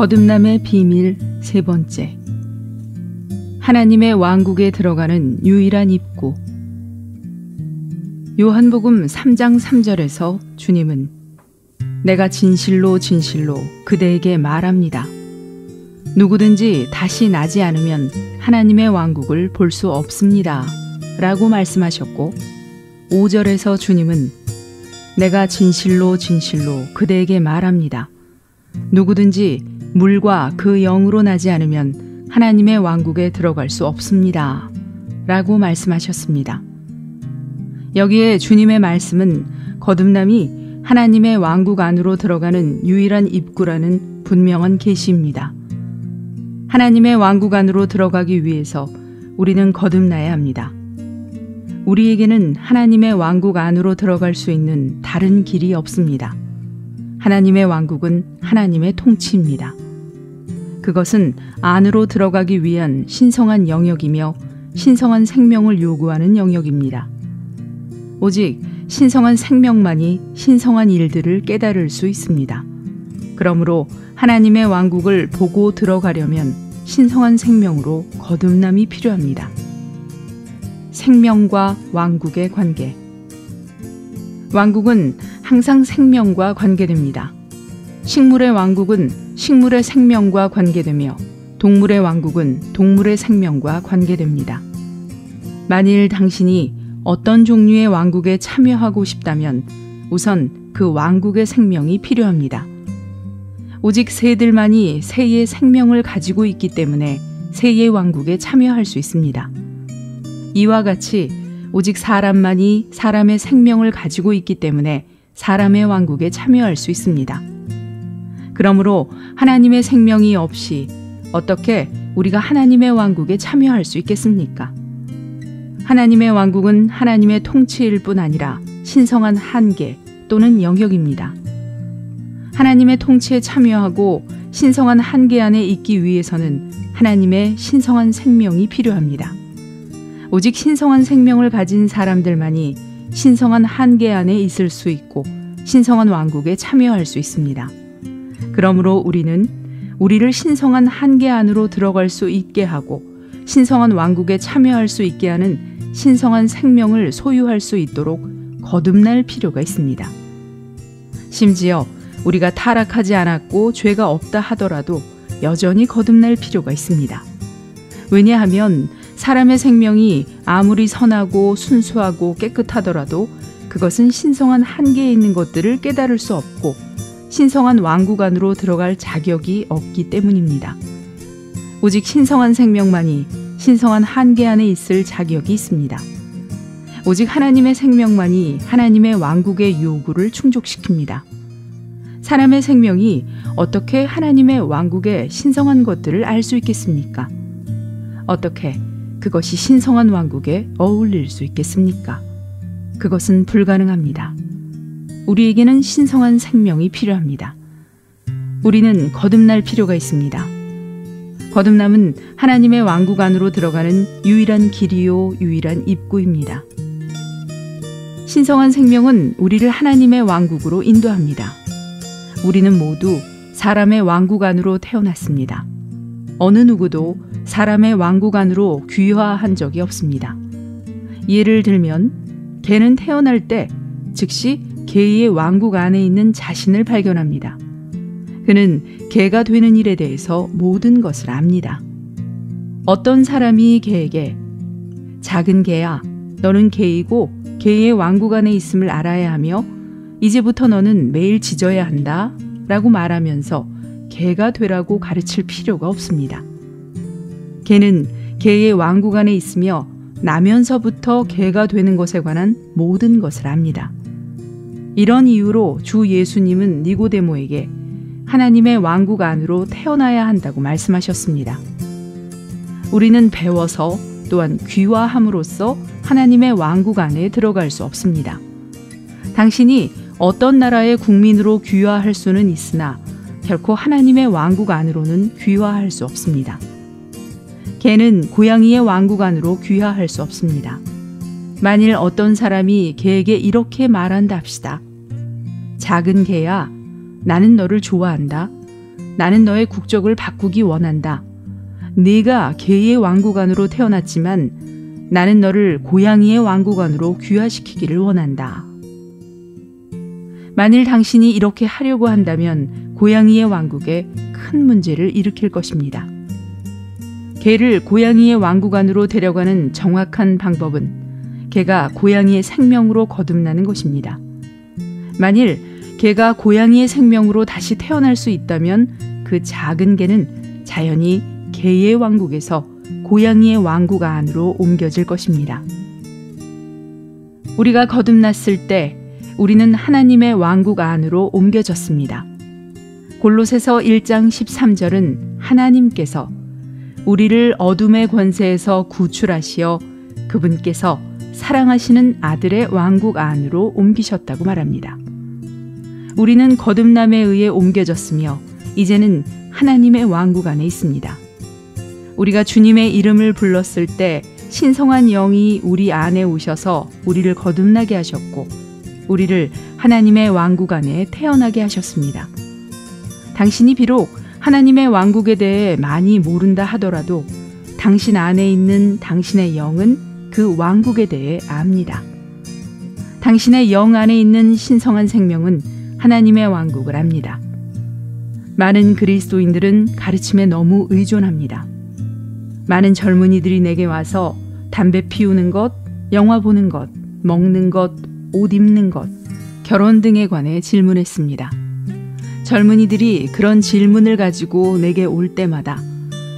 거듭남의 비밀 세 번째. 하나님의 왕국에 들어가는 유일한 입구. 요한복음 3장 3절에서 주님은 내가 진실로 진실로 그대에게 말합니다. 누구든지 다시 나지 않으면 하나님의 왕국을 볼 수 없습니다. 라고 말씀하셨고, 5절에서 주님은 내가 진실로 진실로 그대에게 말합니다. 누구든지 물과 그 영으로 나지 않으면 하나님의 왕국에 들어갈 수 없습니다. 라고 말씀하셨습니다. 여기에 주님의 말씀은 거듭남이 하나님의 왕국 안으로 들어가는 유일한 입구라는 분명한 계시입니다. 하나님의 왕국 안으로 들어가기 위해서 우리는 거듭나야 합니다. 우리에게는 하나님의 왕국 안으로 들어갈 수 있는 다른 길이 없습니다. 하나님의 왕국은 하나님의 통치입니다. 그것은 안으로 들어가기 위한 신성한 영역이며 신성한 생명을 요구하는 영역입니다. 오직 신성한 생명만이 신성한 일들을 깨달을 수 있습니다. 그러므로 하나님의 왕국을 보고 들어가려면 신성한 생명으로 거듭남이 필요합니다. 생명과 왕국의 관계. 왕국은 항상 생명과 관계됩니다. 식물의 왕국은 식물의 생명과 관계되며 동물의 왕국은 동물의 생명과 관계됩니다. 만일 당신이 어떤 종류의 왕국에 참여하고 싶다면 우선 그 왕국의 생명이 필요합니다. 오직 새들만이 새의 생명을 가지고 있기 때문에 새의 왕국에 참여할 수 있습니다. 이와 같이 오직 사람만이 사람의 생명을 가지고 있기 때문에 사람의 왕국에 참여할 수 있습니다. 그러므로 하나님의 생명이 없이 어떻게 우리가 하나님의 왕국에 참여할 수 있겠습니까? 하나님의 왕국은 하나님의 통치일 뿐 아니라 신성한 한계 또는 영역입니다. 하나님의 통치에 참여하고 신성한 한계 안에 있기 위해서는 하나님의 신성한 생명이 필요합니다. 오직 신성한 생명을 가진 사람들만이 신성한 한계 안에 있을 수 있고 신성한 왕국에 참여할 수 있습니다. 그러므로 우리는 우리를 신성한 한계 안으로 들어갈 수 있게 하고 신성한 왕국에 참여할 수 있게 하는 신성한 생명을 소유할 수 있도록 거듭날 필요가 있습니다. 심지어 우리가 타락하지 않았고 죄가 없다 하더라도 여전히 거듭날 필요가 있습니다. 왜냐하면 사람의 생명이 아무리 선하고 순수하고 깨끗하더라도 그것은 신성한 한계에 있는 것들을 깨달을 수 없고 신성한 왕국 안으로 들어갈 자격이 없기 때문입니다. 오직 신성한 생명만이 신성한 한계 안에 있을 자격이 있습니다. 오직 하나님의 생명만이 하나님의 왕국의 요구를 충족시킵니다. 사람의 생명이 어떻게 하나님의 왕국의 신성한 것들을 알 수 있겠습니까? 어떻게 그것이 신성한 왕국에 어울릴 수 있겠습니까? 그것은 불가능합니다. 우리에게는 신성한 생명이 필요합니다. 우리는 거듭날 필요가 있습니다. 거듭남은 하나님의 왕국 안으로 들어가는 유일한 길이요 유일한 입구입니다. 신성한 생명은 우리를 하나님의 왕국으로 인도합니다. 우리는 모두 사람의 왕국 안으로 태어났습니다. 어느 누구도 사람의 왕국 안으로 귀화한 적이 없습니다. 예를 들면 개는 태어날 때 즉시 개의 왕국 안에 있는 자신을 발견합니다. 그는 개가 되는 일에 대해서 모든 것을 압니다. 어떤 사람이 개에게 작은 개야, 너는 개이고 개의 왕국 안에 있음을 알아야 하며 이제부터 너는 매일 짖어야 한다 라고 말하면서 개가 되라고 가르칠 필요가 없습니다. 개는 개의 왕국 안에 있으며 나면서부터 개가 되는 것에 관한 모든 것을 압니다. 이런 이유로 주 예수님은 니고데모에게 하나님의 왕국 안으로 태어나야 한다고 말씀하셨습니다. 우리는 배워서 또한 귀화함으로써 하나님의 왕국 안에 들어갈 수 없습니다. 당신이 어떤 나라의 국민으로 귀화할 수는 있으나 결코 하나님의 왕국 안으로는 귀화할 수 없습니다. 개는 고양이의 왕국 안으로 귀화할 수 없습니다. 만일 어떤 사람이 개에게 이렇게 말한다 합시다. 작은 개야, 나는 너를 좋아한다. 나는 너의 국적을 바꾸기 원한다. 네가 개의 왕국 안으로 태어났지만 나는 너를 고양이의 왕국 안으로 귀화시키기를 원한다. 만일 당신이 이렇게 하려고 한다면 고양이의 왕국에 큰 문제를 일으킬 것입니다. 개를 고양이의 왕국 안으로 데려가는 정확한 방법은 개가 고양이의 생명으로 거듭나는 것입니다. 만일 개가 고양이의 생명으로 다시 태어날 수 있다면 그 작은 개는 자연히 개의 왕국에서 고양이의 왕국 안으로 옮겨질 것입니다. 우리가 거듭났을 때 우리는 하나님의 왕국 안으로 옮겨졌습니다. 골로새서 1장 13절은 하나님께서 우리를 어둠의 권세에서 구출하시어 그분께서 사랑하시는 아들의 왕국 안으로 옮기셨다고 말합니다. 우리는 거듭남에 의해 옮겨졌으며 이제는 하나님의 왕국 안에 있습니다. 우리가 주님의 이름을 불렀을 때 신성한 영이 우리 안에 오셔서 우리를 거듭나게 하셨고 우리를 하나님의 왕국 안에 태어나게 하셨습니다. 당신이 비록 하나님의 왕국에 대해 많이 모른다 하더라도 당신 안에 있는 당신의 영은 그 왕국에 대해 압니다. 당신의 영 안에 있는 신성한 생명은 하나님의 왕국을 압니다. 많은 그리스도인들은 가르침에 너무 의존합니다. 많은 젊은이들이 내게 와서 담배 피우는 것, 영화 보는 것, 먹는 것, 옷 입는 것, 결혼 등에 관해 질문했습니다. 젊은이들이 그런 질문을 가지고 내게 올 때마다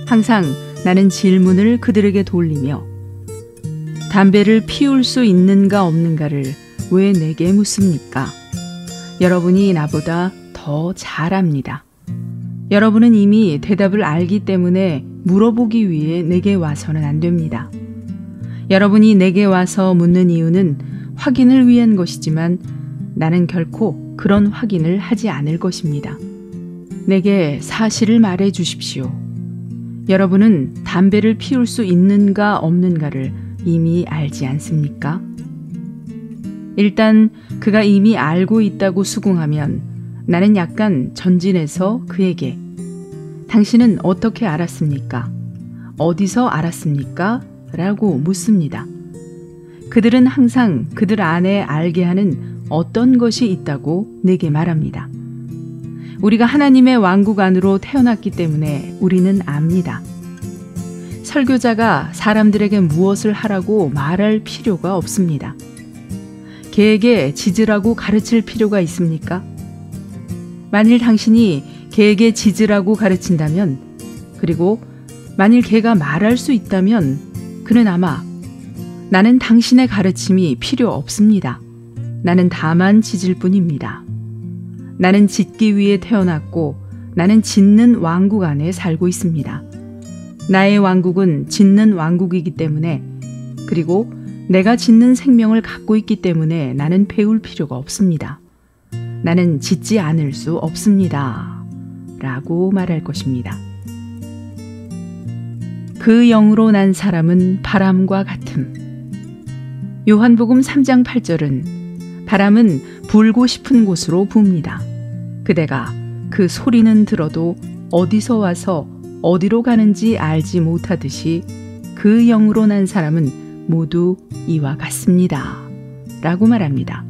항상 나는 질문을 그들에게 돌리며 담배를 피울 수 있는가 없는가를 왜 내게 묻습니까? 여러분이 나보다 더 잘 압니다. 여러분은 이미 대답을 알기 때문에 물어보기 위해 내게 와서는 안 됩니다. 여러분이 내게 와서 묻는 이유는 확인을 위한 것이지만 나는 결코 그런 확인을 하지 않을 것입니다. 내게 사실을 말해 주십시오. 여러분은 담배를 피울 수 있는가 없는가를 이미 알지 않습니까? 일단 그가 이미 알고 있다고 수긍하면 나는 약간 전진해서 그에게 당신은 어떻게 알았습니까? 어디서 알았습니까? 라고 묻습니다. 그들은 항상 그들 안에 알게 하는 어떤 것이 있다고 내게 말합니다. 우리가 하나님의 왕국 안으로 태어났기 때문에 우리는 압니다. 설교자가 사람들에게 무엇을 하라고 말할 필요가 없습니다. 개에게 짖으라고 가르칠 필요가 있습니까? 만일 당신이 개에게 짖으라고 가르친다면, 그리고 만일 개가 말할 수 있다면 그는 아마 나는 당신의 가르침이 필요 없습니다. 나는 다만 짖을 뿐입니다. 나는 짖기 위해 태어났고 나는 짖는 왕국 안에 살고 있습니다. 나의 왕국은 짖는 왕국이기 때문에, 그리고 내가 짖는 생명을 갖고 있기 때문에 나는 배울 필요가 없습니다. 나는 짖지 않을 수 없습니다. 라고 말할 것입니다. 그 영으로 난 사람은 바람과 같음. 요한복음 3장 8절은 바람은 불고 싶은 곳으로 붑니다. 그대가 그 소리는 들어도 어디서 와서 어디로 가는지 알지 못하듯이 그 영으로 난 사람은 모두 이와 같습니다. 라고 말합니다.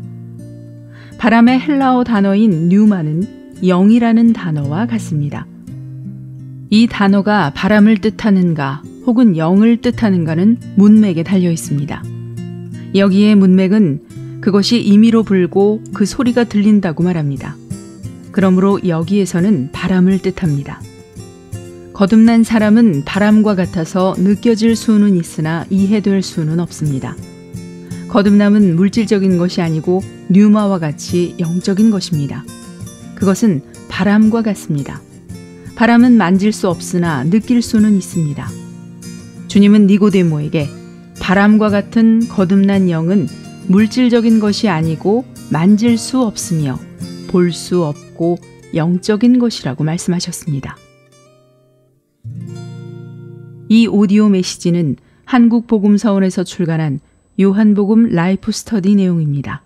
바람의 헬라어 단어인 뉴마는 영이라는 단어와 같습니다. 이 단어가 바람을 뜻하는가 혹은 영을 뜻하는가는 문맥에 달려 있습니다. 여기에 문맥은 그것이 임의로 불고 그 소리가 들린다고 말합니다. 그러므로 여기에서는 바람을 뜻합니다. 거듭난 사람은 바람과 같아서 느껴질 수는 있으나 이해될 수는 없습니다. 거듭남은 물질적인 것이 아니고 뉴마와 같이 영적인 것입니다. 그것은 바람과 같습니다. 바람은 만질 수 없으나 느낄 수는 있습니다. 주님은 니고데모에게 바람과 같은 거듭난 영은 물질적인 것이 아니고 만질 수 없으며 볼 수 없고 영적인 것이라고 말씀하셨습니다. 이 오디오 메시지는 한국복음서원에서 출간한 요한복음 라이프 스터디 내용입니다.